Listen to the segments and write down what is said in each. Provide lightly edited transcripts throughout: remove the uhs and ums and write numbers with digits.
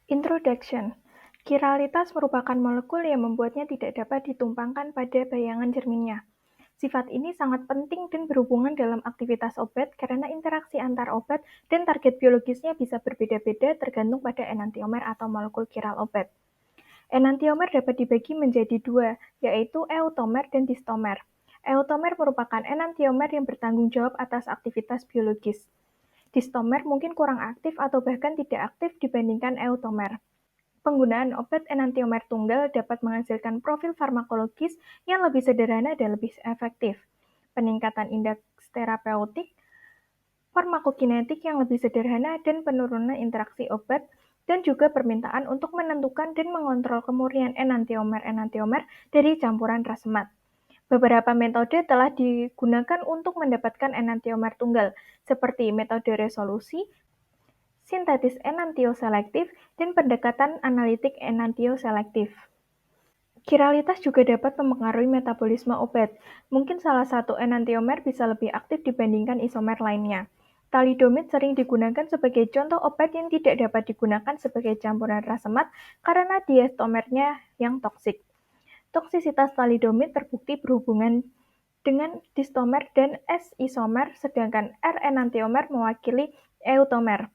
Introduction. Kiralitas merupakan molekul yang membuatnya tidak dapat ditumpangkan pada bayangan cerminnya. Sifat ini sangat penting dan berhubungan dalam aktivitas obat karena interaksi antar obat dan target biologisnya bisa berbeda-beda tergantung pada enantiomer atau molekul kiral obat. Enantiomer dapat dibagi menjadi dua, yaitu eutomer dan distomer. Eutomer merupakan enantiomer yang bertanggung jawab atas aktivitas biologis. Distomer mungkin kurang aktif atau bahkan tidak aktif dibandingkan eutomer. Penggunaan obat enantiomer tunggal dapat menghasilkan profil farmakologis yang lebih sederhana dan lebih efektif. Peningkatan indeks terapeutik, farmakokinetik yang lebih sederhana, dan penurunan interaksi obat, dan juga permintaan untuk menentukan dan mengontrol kemurnian enantiomer-enantiomer dari campuran rasemat. Beberapa metode telah digunakan untuk mendapatkan enantiomer tunggal, seperti metode resolusi, sintetis enantioselektif, dan pendekatan analitik enantioselektif. Kiralitas juga dapat mempengaruhi metabolisme obat. Mungkin salah satu enantiomer bisa lebih aktif dibandingkan isomer lainnya. Thalidomid sering digunakan sebagai contoh obat yang tidak dapat digunakan sebagai campuran rasemat karena diastomernya yang toksik. Toksisitas thalidomid terbukti berhubungan dengan distomer dan S-isomer, sedangkan R-enantiomer mewakili eutomer.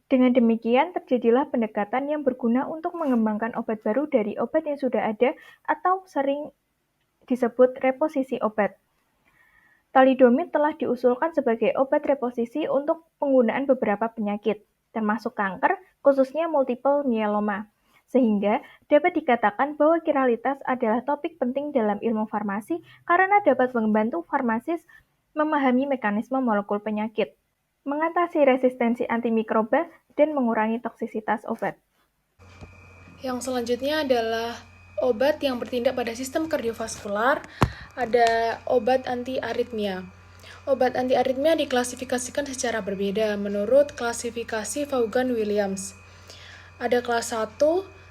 Dengan demikian, terjadilah pendekatan yang berguna untuk mengembangkan obat baru dari obat yang sudah ada atau sering disebut reposisi obat. Thalidomid telah diusulkan sebagai obat reposisi untuk penggunaan beberapa penyakit, termasuk kanker, khususnya multiple myeloma. Sehingga dapat dikatakan bahwa kiralitas adalah topik penting dalam ilmu farmasi karena dapat membantu farmasis memahami mekanisme molekul penyakit, mengatasi resistensi antimikroba, dan mengurangi toksisitas obat. Yang selanjutnya adalah obat yang bertindak pada sistem kardiovaskular. Ada obat anti-aritmia. Obat anti-aritmia diklasifikasikan secara berbeda menurut klasifikasi Vaughan-Williams. Ada kelas 1,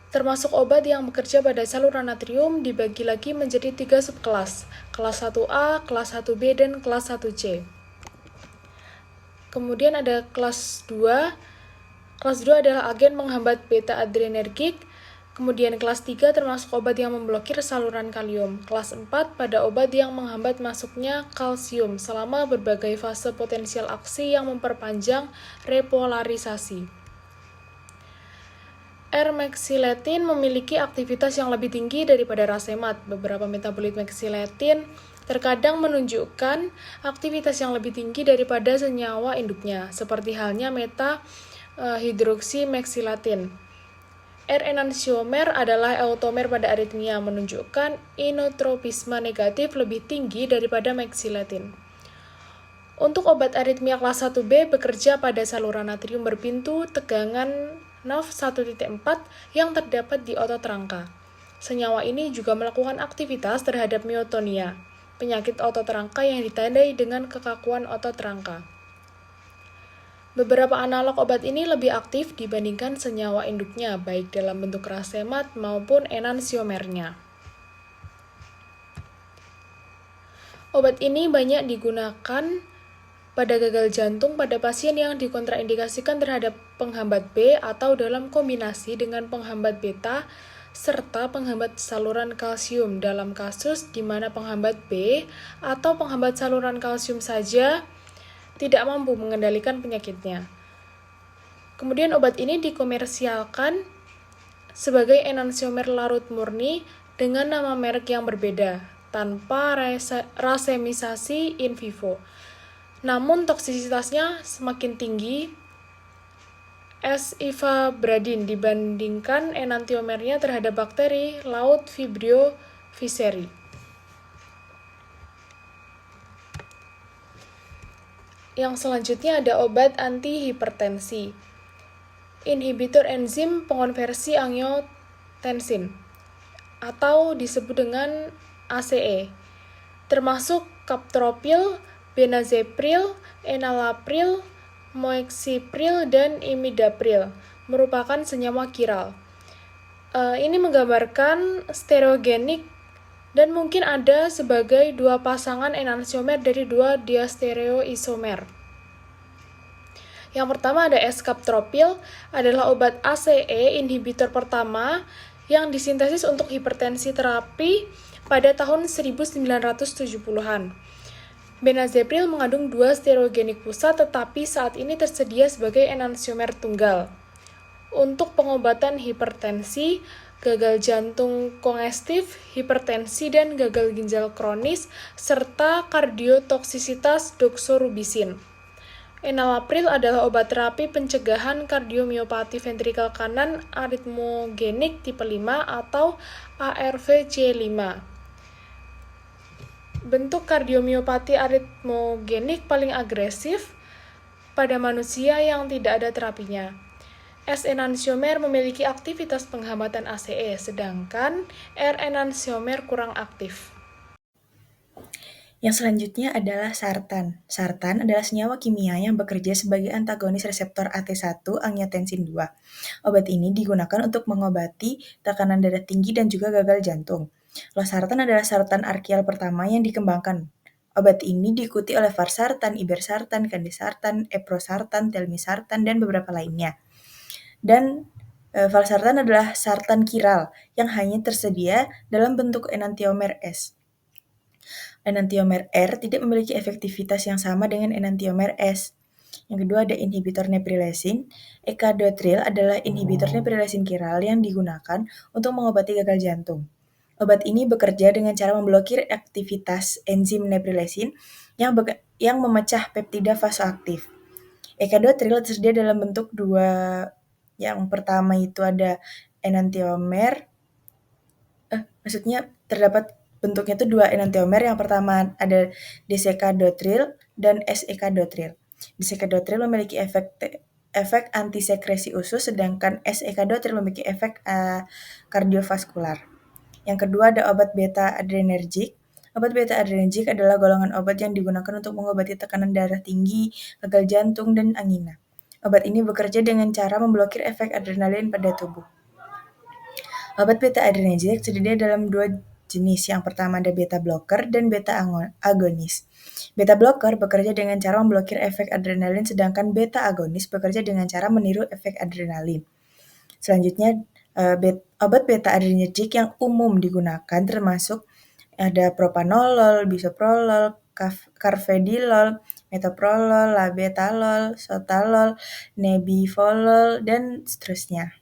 termasuk obat yang bekerja pada saluran natrium dibagi lagi menjadi 3 subkelas, kelas 1A, kelas 1B, dan kelas 1C. Kemudian ada kelas 2. Kelas 2 adalah agen menghambat beta-adrenergik. Kemudian kelas 3 termasuk obat yang memblokir saluran kalium. Kelas 4 pada obat yang menghambat masuknya kalsium selama berbagai fase potensial aksi yang memperpanjang repolarisasi. R-mexiletin memiliki aktivitas yang lebih tinggi daripada rasemat. Beberapa metabolit mexiletin terkadang menunjukkan aktivitas yang lebih tinggi daripada senyawa induknya, seperti halnya hidroksimexilatin. R-enantiomer adalah eutomer pada aritmia, menunjukkan inotropisme negatif lebih tinggi daripada mexiletin. Untuk obat aritmia kelas 1B bekerja pada saluran natrium berpintu tegangan NaV 1.4 yang terdapat di otot rangka. Senyawa ini juga melakukan aktivitas terhadap myotonia, penyakit otot rangka yang ditandai dengan kekakuan otot rangka. Beberapa analog obat ini lebih aktif dibandingkan senyawa induknya, baik dalam bentuk rasemat maupun enantiomernya. Obat ini banyak digunakan pada gagal jantung pada pasien yang dikontraindikasikan terhadap penghambat B atau dalam kombinasi dengan penghambat beta serta penghambat saluran kalsium dalam kasus di mana penghambat B atau penghambat saluran kalsium saja tidak mampu mengendalikan penyakitnya. Kemudian obat ini dikomersialkan sebagai enantiomer larut murni dengan nama merek yang berbeda, tanpa rasemisasi in vivo. Namun toksisitasnya semakin tinggi S-ivabradin dibandingkan enantiomernya terhadap bakteri laut Vibrio visceri. Yang selanjutnya ada obat antihipertensi. Inhibitor enzim pengonversi angiotensin atau disebut dengan ACE, termasuk kaptropil, benazepril, enalapril, moexipril, dan imidapril, merupakan senyawa kiral. Ini menggambarkan stereogenik dan mungkin ada sebagai dua pasangan enantiomer dari dua diastereoisomer. Yang pertama ada escaptropil, adalah obat ACE inhibitor pertama yang disintesis untuk hipertensi terapi pada tahun 1970-an. Benazepril mengandung 2 sterogenik pusat, tetapi saat ini tersedia sebagai enantiomer tunggal. Untuk pengobatan hipertensi, gagal jantung kongestif, hipertensi, dan gagal ginjal kronis, serta kardiotoksisitas doxorubisin. Enalapril adalah obat terapi pencegahan kardiomiopati ventrikal kanan aritmogenik tipe 5 atau ARVC5. Bentuk kardiomiopati aritmogenik paling agresif pada manusia yang tidak ada terapinya. S-enantiomer memiliki aktivitas penghambatan ACE, sedangkan R-enantiomer kurang aktif. Yang selanjutnya adalah sartan. Sartan adalah senyawa kimia yang bekerja sebagai antagonis reseptor AT1 angiotensin II. Obat ini digunakan untuk mengobati tekanan darah tinggi dan juga gagal jantung. Losartan adalah sartan arkial pertama yang dikembangkan. Obat ini diikuti oleh valsartan, ibersartan, candesartan, eprosartan, telmisartan, dan beberapa lainnya. Dan valsartan adalah sartan kiral yang hanya tersedia dalam bentuk enantiomer S. Enantiomer R tidak memiliki efektivitas yang sama dengan enantiomer S. Yang kedua ada inhibitor neprilesin. Ecadotril adalah inhibitor neprilesin kiral yang digunakan untuk mengobati gagal jantung. Obat ini bekerja dengan cara memblokir aktivitas enzim neprilesin yang memecah peptida vasoaktif. Ecadotril tersedia dalam bentuk dua. Yang pertama itu ada enantiomer. Terdapat bentuknya itu 2 enantiomer. Yang pertama ada desecadotril dan S-ecadotril. Desecadotril memiliki efek antisekresi usus, sedangkan S-ecadotril memiliki efek kardiovaskular. Yang kedua ada obat beta-adrenergic. Obat beta-adrenergic adalah golongan obat yang digunakan untuk mengobati tekanan darah tinggi, gagal jantung, dan angina. Obat ini bekerja dengan cara memblokir efek adrenalin pada tubuh. Obat beta-adrenergic tersedia dalam 2 jenis. Yang pertama ada beta blocker dan beta agonis. Beta blocker bekerja dengan cara memblokir efek adrenalin, sedangkan beta agonis bekerja dengan cara meniru efek adrenalin. Selanjutnya, obat beta-adrenergic yang umum digunakan termasuk ada propanolol, bisoprolol, carvedilol, metoprolol, labetalol, sotalol, nebivolol, dan seterusnya.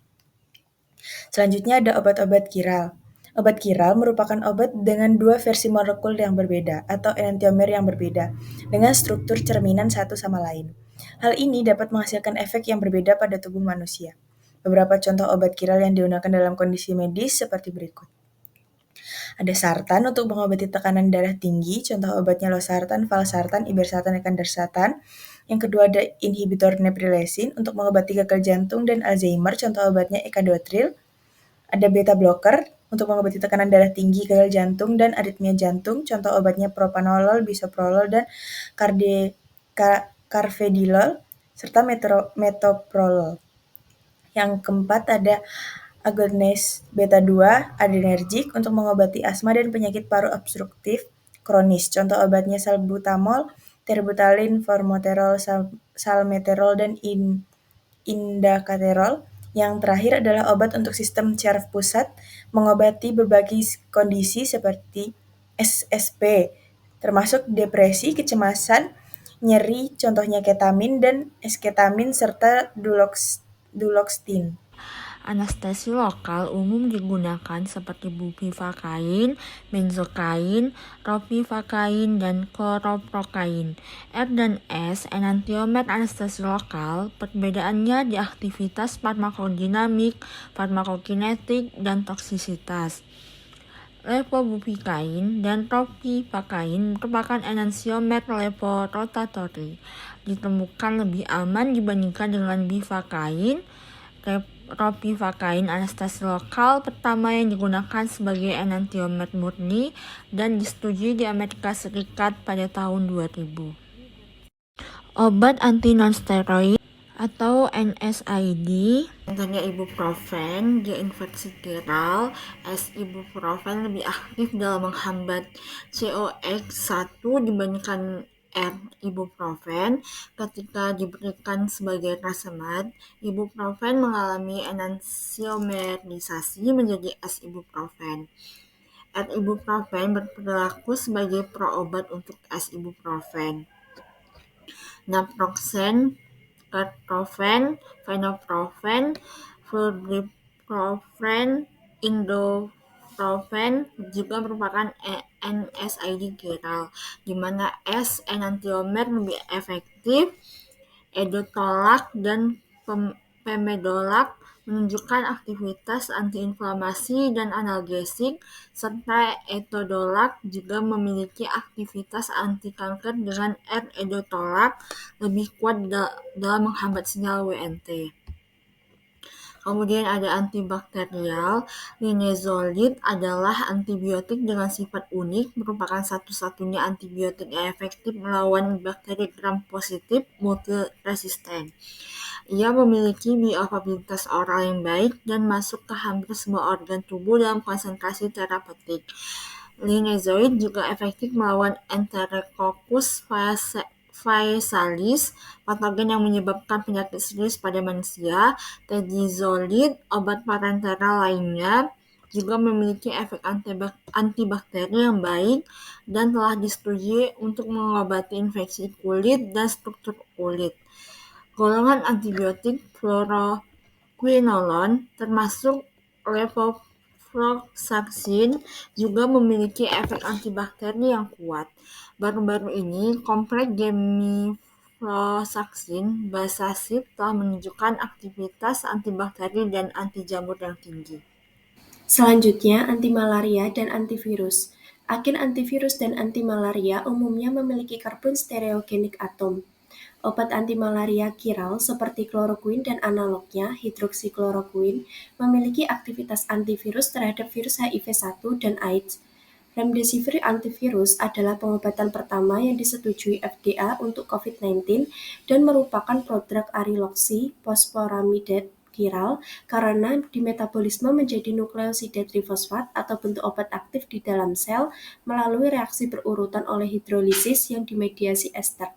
Selanjutnya ada obat-obat kiral. Obat kiral merupakan obat dengan 2 versi molekul yang berbeda atau enantiomer yang berbeda dengan struktur cerminan satu sama lain. Hal ini dapat menghasilkan efek yang berbeda pada tubuh manusia. Beberapa contoh obat kiral yang digunakan dalam kondisi medis seperti berikut. Ada sartan untuk mengobati tekanan darah tinggi, contoh obatnya losartan, valsartan, ibersartan, dan candesartan. Yang kedua ada inhibitor neprilesin untuk mengobati gagal jantung dan Alzheimer, contoh obatnya ecadotril. Ada beta blocker untuk mengobati tekanan darah tinggi, gagal jantung, dan aritmia jantung, contoh obatnya propanolol, bisoprolol, dan carvedilol, serta metoprolol. Yang keempat ada agonis beta-2 adrenergic untuk mengobati asma dan penyakit paru obstruktif kronis. Contoh obatnya salbutamol, terbutalin, formoterol, salmeterol, dan indacaterol. Yang terakhir adalah obat untuk sistem syaraf pusat, mengobati berbagai kondisi seperti SSP, termasuk depresi, kecemasan, nyeri, contohnya ketamin dan esketamin, serta duloxetine. Anestesi lokal umum digunakan seperti bupivacain, benzocain, ropivacain, dan chloroprocain. R dan S, enantiomer anestesi lokal, perbedaannya di aktivitas farmakodinamik, farmakokinetik, dan toksisitas. Levobupicain dan ropivacain merupakan enantiomer levorotatory. Ditemukan lebih aman dibandingkan dengan bivacain. Ropivacain anestesi lokal pertama yang digunakan sebagai enantiomer murni dan disetujui di Amerika Serikat pada tahun 2000. Obat anti nonsteroid atau NSAID, contohnya ibuprofen, dia infeksi viral. S-ibuprofen lebih aktif dalam menghambat COX-1 dibandingkan R. Ibuprofen. Ketika diberikan sebagai rasemat, ibuprofen mengalami enantiomerisasi menjadi S-ibuprofen. R-ibuprofen berperilaku sebagai proobat untuk S-ibuprofen. Naproxen, ketoprofen, phenoprofen, flurbiprofen, indoprofen juga merupakan NSAID chiral, di mana S enantiomer lebih efektif. Edotolak dan pemedolak menunjukkan aktivitas antiinflamasi dan analgesik, serta etodolak juga memiliki aktivitas antikanker dengan R-edotolak lebih kuat dalam menghambat sinyal WNT. Kemudian ada antibakterial. Linezolid adalah antibiotik dengan sifat unik, merupakan satu-satunya antibiotik yang efektif melawan bakteri gram-positif multiresisten. Ia memiliki bioavailabilitas oral yang baik dan masuk ke hampir semua organ tubuh dalam konsentrasi terapeutik. Linezolid juga efektif melawan Enterococcus faecalis, patogen yang menyebabkan penyakit serius pada manusia. Tedizolid, obat parenteral lainnya, juga memiliki efek antibakteri yang baik dan telah disetujui untuk mengobati infeksi kulit dan struktur kulit. Golongan antibiotik fluoroquinolone termasuk levofloxacin juga memiliki efek antibakteri yang kuat. Baru-baru ini, kompleks gemifloxacin basacid telah menunjukkan aktivitas antibakteri dan anti jamur yang tinggi. Selanjutnya, antimalaria dan antivirus. Agen antivirus dan antimalaria umumnya memiliki karbon stereogenik atom. Obat antimalaria kiral seperti klorokuin dan analognya, hidroksiklorokuin, memiliki aktivitas antivirus terhadap virus HIV-1 dan AIDS. Remdesivir antivirus adalah pengobatan pertama yang disetujui FDA untuk COVID-19 dan merupakan prodrug ariloksi fosforamidate kiral karena dimetabolisme menjadi nukleosida trifosfat atau bentuk obat aktif di dalam sel melalui reaksi berurutan oleh hidrolisis yang dimediasi ester.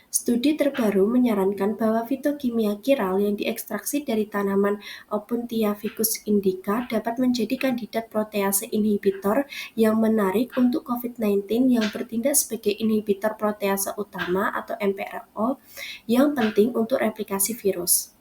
Studi terbaru menyarankan bahwa fitokimia kiral yang diekstraksi dari tanaman Opuntia ficus indica dapat menjadi kandidat protease inhibitor yang menarik untuk COVID-19 yang bertindak sebagai inhibitor protease utama atau MPRO yang penting untuk replikasi virus.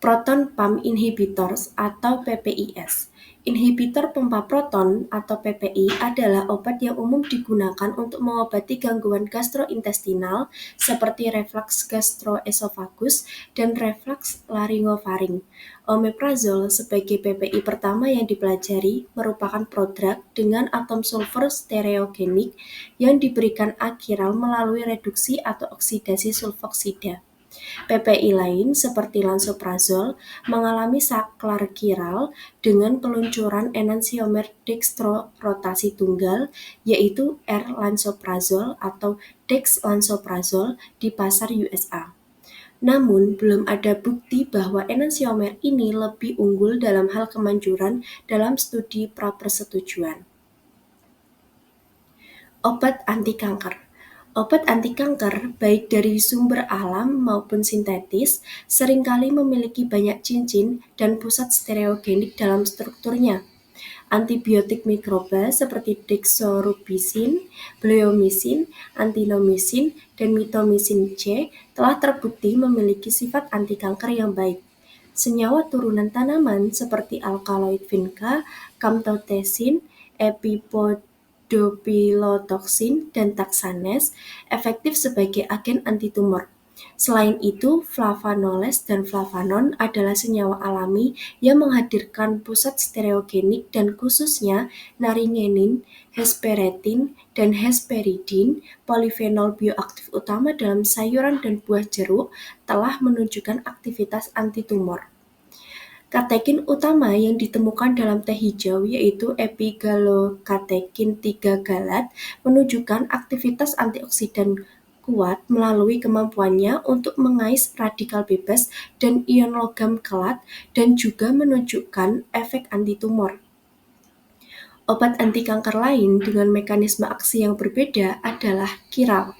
Proton Pump Inhibitors atau PPIs. Inhibitor pompa proton atau PPI adalah obat yang umum digunakan untuk mengobati gangguan gastrointestinal seperti reflux gastroesofagus dan reflux laryngofaring. Omeprazole sebagai PPI pertama yang dipelajari merupakan prodrug dengan atom sulfur stereogenik yang diberikan akiral melalui reduksi atau oksidasi sulfoksida. PPI lain seperti lansoprazol mengalami saklar kiral dengan peluncuran enantiomer dextrorotasi tunggal yaitu R-lansoprazol atau dexlansoprazol di pasar USA. Namun, belum ada bukti bahwa enantiomer ini lebih unggul dalam hal kemanjuran dalam studi prapersetujuan. Obat anti kanker. Obat anti kanker, baik dari sumber alam maupun sintetis, seringkali memiliki banyak cincin dan pusat stereogenik dalam strukturnya. Antibiotik mikroba seperti dexorubicin, bleomycin, antinomycin, dan mitomycin C telah terbukti memiliki sifat anti kanker yang baik. Senyawa turunan tanaman seperti alkaloid vinca, camtotesin, epipodopilotoksin, dan taxanes efektif sebagai agen antitumor. Selain itu, flavanoles dan flavanon adalah senyawa alami yang menghadirkan pusat stereogenik dan khususnya naringenin, hesperetin, dan hesperidin, polifenol bioaktif utama dalam sayuran dan buah jeruk, telah menunjukkan aktivitas antitumor. Katekin utama yang ditemukan dalam teh hijau yaitu epigalokatekin 3 galat menunjukkan aktivitas antioksidan kuat melalui kemampuannya untuk mengais radikal bebas dan ion logam kelat dan juga menunjukkan efek antitumor. Obat anti kanker lain dengan mekanisme aksi yang berbeda adalah kiral.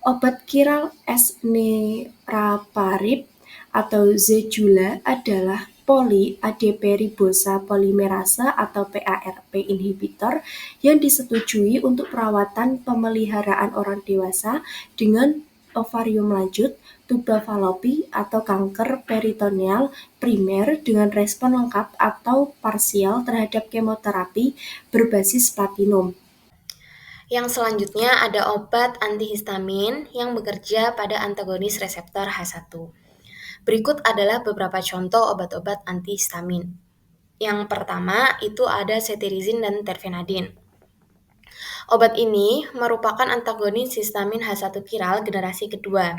Obat kiral S-neraparib atau Zejula adalah poly-ADP-ribosa polimerase atau PARP inhibitor yang disetujui untuk perawatan pemeliharaan orang dewasa dengan ovarium lanjut, tuba falopi atau kanker peritoneal primer dengan respon lengkap atau parsial terhadap kemoterapi berbasis platinum. Yang selanjutnya ada obat antihistamin yang bekerja pada antagonis reseptor H1. Berikut adalah beberapa contoh obat-obat antihistamin. Yang pertama itu ada cetirizine dan terfenadine. Obat ini merupakan antagonis histamin H1 kiral generasi kedua.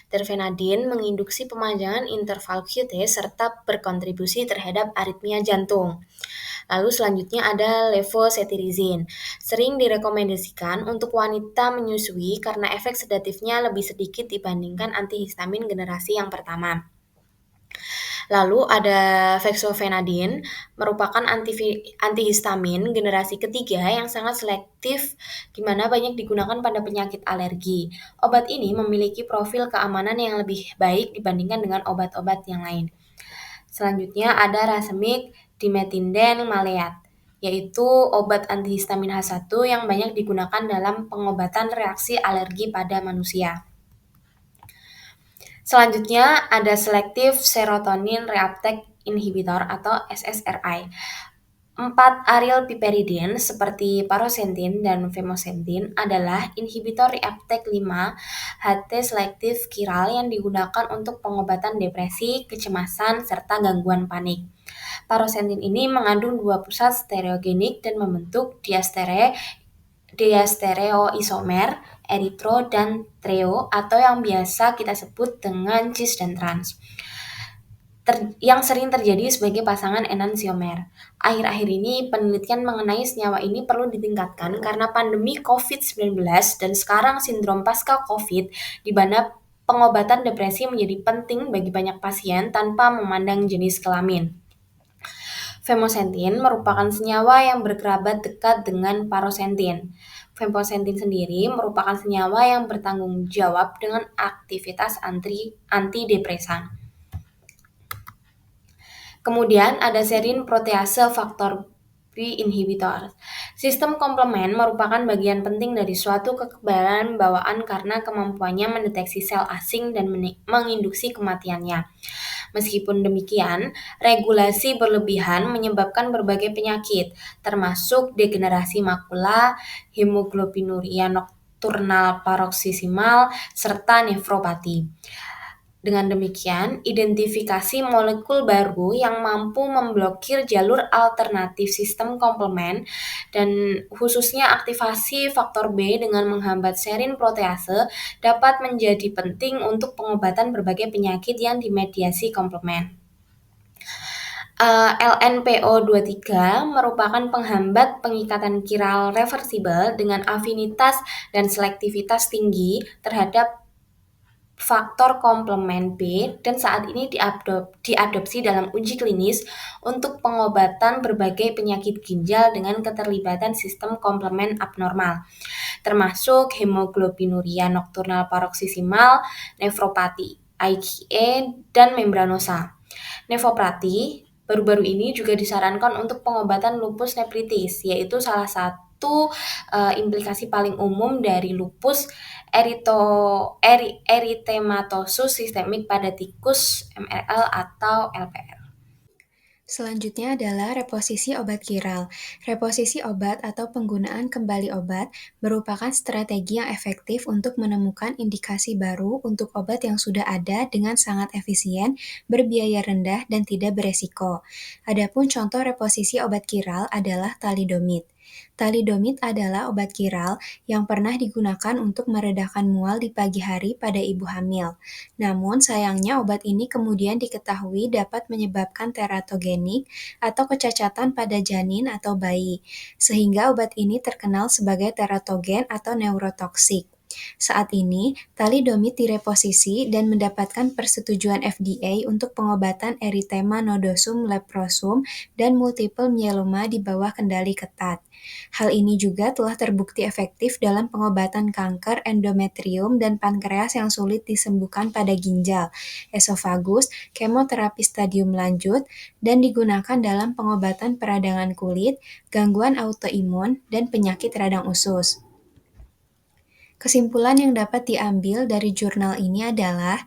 Terfenadine menginduksi pemanjangan interval QT serta berkontribusi terhadap aritmia jantung. Lalu selanjutnya ada levocetirizine. Sering direkomendasikan untuk wanita menyusui karena efek sedatifnya lebih sedikit dibandingkan antihistamin generasi yang pertama. Lalu ada fexofenadine, merupakan antihistamin generasi ketiga yang sangat selektif di mana banyak digunakan pada penyakit alergi. Obat ini memiliki profil keamanan yang lebih baik dibandingkan dengan obat-obat yang lain. Selanjutnya ada racemic dimetinden maleat, yaitu obat antihistamin H1 yang banyak digunakan dalam pengobatan reaksi alergi pada manusia. Selanjutnya ada selective serotonin reuptake inhibitor atau SSRI. 4-aryl-piperidine seperti paroxentin dan femoxentin adalah inhibitor reuptake 5-HT selektif kiral yang digunakan untuk pengobatan depresi, kecemasan, serta gangguan panik. Paroxentin ini mengandung 2 pusat stereogenik dan membentuk diastereoisomer eritro dan treo atau yang biasa kita sebut dengan cis dan trans. Yang sering terjadi sebagai pasangan enantiomer. Akhir-akhir ini penelitian mengenai senyawa ini perlu ditingkatkan karena pandemi COVID-19 dan sekarang sindrom pasca COVID di mana pengobatan depresi menjadi penting bagi banyak pasien tanpa memandang jenis kelamin. Femoxentin merupakan senyawa yang berkerabat dekat dengan paroxentin. Femoxentin sendiri merupakan senyawa yang bertanggung jawab dengan aktivitas antidepresan. Kemudian ada serin protease faktor B inhibitor. Sistem komplement merupakan bagian penting dari suatu kekebalan bawaan karena kemampuannya mendeteksi sel asing dan menginduksi kematiannya. Meskipun demikian, regulasi berlebihan menyebabkan berbagai penyakit, termasuk degenerasi makula, hemoglobinuria nokturnal paroksimal, serta nefropati. Dengan demikian, identifikasi molekul baru yang mampu memblokir jalur alternatif sistem komplement dan khususnya aktivasi faktor B dengan menghambat serin protease dapat menjadi penting untuk pengobatan berbagai penyakit yang dimediasi komplement. LNPO23 merupakan penghambat pengikatan kiral reversibel dengan afinitas dan selektivitas tinggi terhadap faktor komplement B dan saat ini diadopsi dalam uji klinis untuk pengobatan berbagai penyakit ginjal dengan keterlibatan sistem komplement abnormal, termasuk hemoglobinuria nokturnal paroksimal, nefropati, IgE, dan membranosa. Nefropati baru-baru ini juga disarankan untuk pengobatan lupus nephritis, yaitu salah satu implikasi paling umum dari lupus eritematosus sistemik pada tikus MRL atau LPR. Selanjutnya adalah reposisi obat kiral. Reposisi obat atau penggunaan kembali obat merupakan strategi yang efektif untuk menemukan indikasi baru untuk obat yang sudah ada dengan sangat efisien, berbiaya rendah, dan tidak beresiko. Adapun contoh reposisi obat kiral adalah thalidomid. Thalidomid adalah obat kiral yang pernah digunakan untuk meredakan mual di pagi hari pada ibu hamil. Namun sayangnya obat ini kemudian diketahui dapat menyebabkan teratogenik atau kecacatan pada janin atau bayi, sehingga obat ini terkenal sebagai teratogen atau neurotoksik. Saat ini, thalidomid direposisi dan mendapatkan persetujuan FDA untuk pengobatan erythema nodosum leprosum dan multiple myeloma di bawah kendali ketat. Hal ini juga telah terbukti efektif dalam pengobatan kanker endometrium dan pankreas yang sulit disembuhkan pada ginjal, esofagus, kemoterapi stadium lanjut, dan digunakan dalam pengobatan peradangan kulit, gangguan autoimun, dan penyakit radang usus. Kesimpulan yang dapat diambil dari jurnal ini adalah,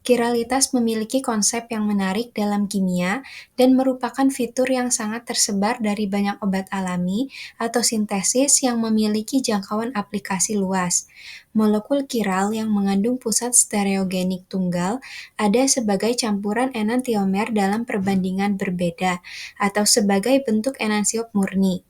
kiralitas memiliki konsep yang menarik dalam kimia dan merupakan fitur yang sangat tersebar dari banyak obat alami atau sintesis yang memiliki jangkauan aplikasi luas. Molekul kiral yang mengandung pusat stereogenik tunggal ada sebagai campuran enantiomer dalam perbandingan berbeda atau sebagai bentuk enantiop murni.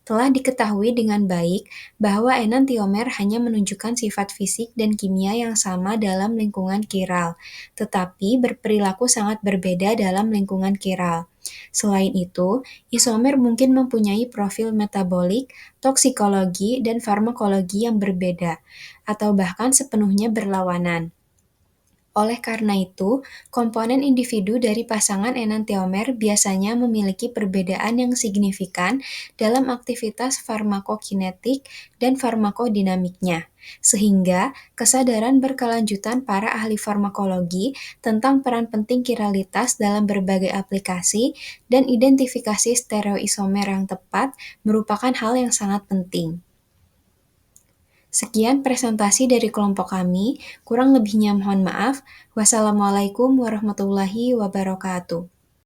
Telah diketahui dengan baik bahwa enantiomer hanya menunjukkan sifat fisik dan kimia yang sama dalam lingkungan kiral, tetapi berperilaku sangat berbeda dalam lingkungan kiral. Selain itu, isomer mungkin mempunyai profil metabolik, toksikologi, dan farmakologi yang berbeda, atau bahkan sepenuhnya berlawanan. Oleh karena itu, komponen individu dari pasangan enantiomer biasanya memiliki perbedaan yang signifikan dalam aktivitas farmakokinetik dan farmakodinamiknya, sehingga kesadaran berkelanjutan para ahli farmakologi tentang peran penting kiralitas dalam berbagai aplikasi dan identifikasi stereoisomer yang tepat merupakan hal yang sangat penting. Sekian presentasi dari kelompok kami, kurang lebihnya mohon maaf. Wassalamualaikum warahmatullahi wabarakatuh.